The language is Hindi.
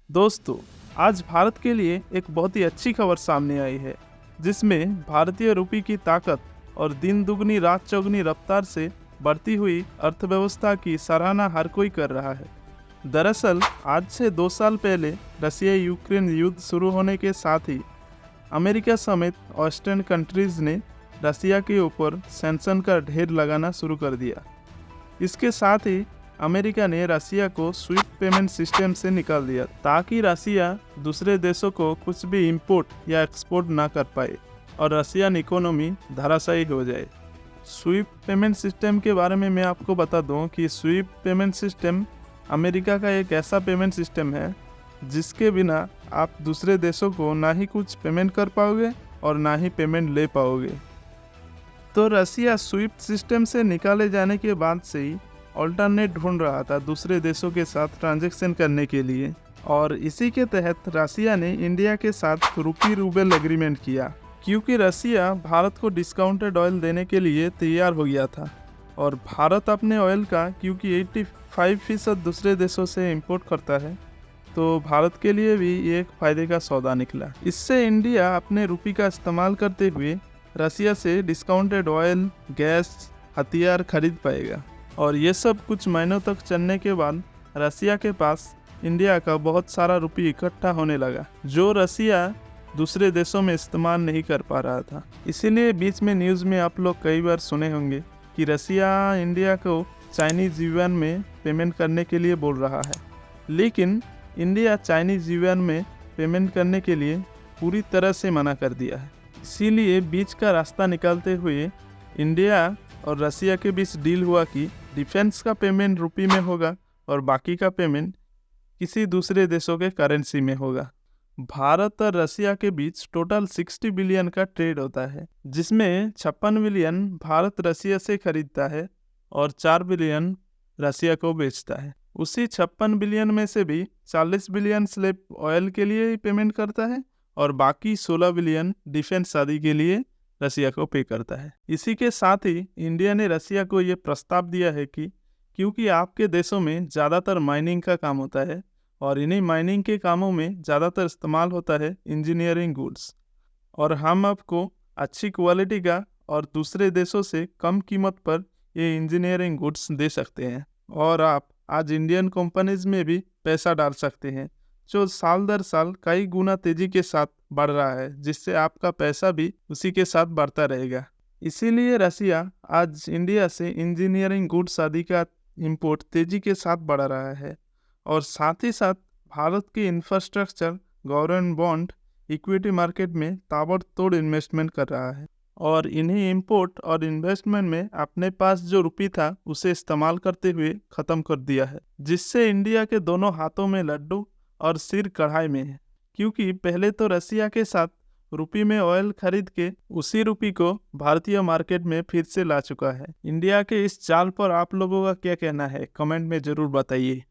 दोस्तों, आज भारत के लिए एक बहुत ही अच्छी खबर सामने आई है, जिसमें भारतीय रुपये की ताकत और दिन दुगनी रात चौगुनी रफ्तार से बढ़ती हुई अर्थव्यवस्था की सराहना हर कोई कर रहा है। दरअसल आज से 2 साल पहले रसिया यूक्रेन युद्ध शुरू होने के साथ ही अमेरिका समेत वेस्टर्न कंट्रीज ने रसिया के ऊपर सैंक्शन का ढेर लगाना शुरू कर दिया। इसके साथ ही अमेरिका ने रसिया को स्विफ्ट पेमेंट सिस्टम से निकाल दिया, ताकि रसिया दूसरे देशों को कुछ भी इंपोर्ट या एक्सपोर्ट ना कर पाए और रसियन इकोनॉमी धराशायी हो जाए। स्विफ्ट पेमेंट सिस्टम के बारे में मैं आपको बता दूं कि स्विफ्ट पेमेंट सिस्टम अमेरिका का एक ऐसा पेमेंट सिस्टम है जिसके बिना आप दूसरे देशों को ना ही कुछ पेमेंट कर पाओगे और ना ही पेमेंट ले पाओगे। तो रसिया स्विफ्ट सिस्टम से निकाले जाने के बाद से ही ऑल्टरनेट ढूंढ रहा था दूसरे देशों के साथ ट्रांजैक्शन करने के लिए, और इसी के तहत रसिया ने इंडिया के साथ रुपी रूबल एग्रीमेंट किया, क्योंकि रसिया भारत को डिस्काउंटेड ऑयल देने के लिए तैयार हो गया था और भारत अपने ऑयल का क्योंकि 85% दूसरे देशों से इंपोर्ट करता है, तो भारत के लिए भी ये एक फ़ायदे का सौदा निकला। इससे इंडिया अपने रुपये का इस्तेमाल करते हुए रसिया से डिस्काउंटेड ऑयल, गैस, हथियार खरीद पाएगा, और ये सब कुछ महीनों तक चलने के बाद रसिया के पास इंडिया का बहुत सारा रुपये इकट्ठा होने लगा, जो रसिया दूसरे देशों में इस्तेमाल नहीं कर पा रहा था। इसीलिए बीच में न्यूज़ में आप लोग कई बार सुने होंगे कि रसिया इंडिया को चाइनीज़ युआन में पेमेंट करने के लिए बोल रहा है, लेकिन इंडिया चाइनीज़ युआन में पेमेंट करने के लिए पूरी तरह से मना कर दिया है। इसीलिए बीच का रास्ता निकालते हुए इंडिया और रसिया के बीच डील हुआ कि डिफेंस का पेमेंट रुपये में होगा और बाकी का पेमेंट किसी दूसरे देशों के करेंसी में होगा। भारत और रसिया के बीच टोटल 60 बिलियन का ट्रेड होता है, जिसमें 56 बिलियन भारत रसिया से खरीदता है और 4 बिलियन रसिया को बेचता है। उसी 56 बिलियन में से भी 40 बिलियन स्लैब ऑयल के लिए ही पेमेंट करता है और बाकी 16 बिलियन डिफेंस आदि के लिए रसिया को पे करता है। इसी के साथ ही इंडिया ने रसिया को ये प्रस्ताव दिया है कि क्योंकि आपके देशों में ज़्यादातर माइनिंग का काम होता है और इन्हीं माइनिंग के कामों में ज़्यादातर इस्तेमाल होता है इंजीनियरिंग गुड्स, और हम आपको अच्छी क्वालिटी का और दूसरे देशों से कम कीमत पर ये इंजीनियरिंग गुड्स दे सकते हैं, और आप आज इंडियन कंपनीज में भी पैसा डाल सकते हैं, जो साल दर साल कई गुना तेजी के साथ बढ़ रहा है, जिससे आपका पैसा भी उसी के साथ बढ़ता रहेगा। इसीलिए रसिया आज इंडिया से इंजीनियरिंग गुड्स आदि का इंपोर्ट तेजी के साथ बढ़ा रहा है, और साथ ही साथ भारत के infrastructure, government bond, equity market में ताबड़तोड़ इन्वेस्टमेंट कर रहा है, और इन्हीं इंपोर्ट और इन्वेस्टमेंट में अपने पास जो रुपये था उसे इस्तेमाल करते हुए ख़त्म कर दिया है, जिससे इंडिया के दोनों हाथों में लड्डू और सिर कढ़ाई में है। क्योंकि पहले तो रसिया के साथ रुपये में ऑयल खरीद के उसी रुपये को भारतीय मार्केट में फिर से ला चुका है। इंडिया के इस चाल पर आप लोगों का क्या कहना है, कमेंट में ज़रूर बताइए।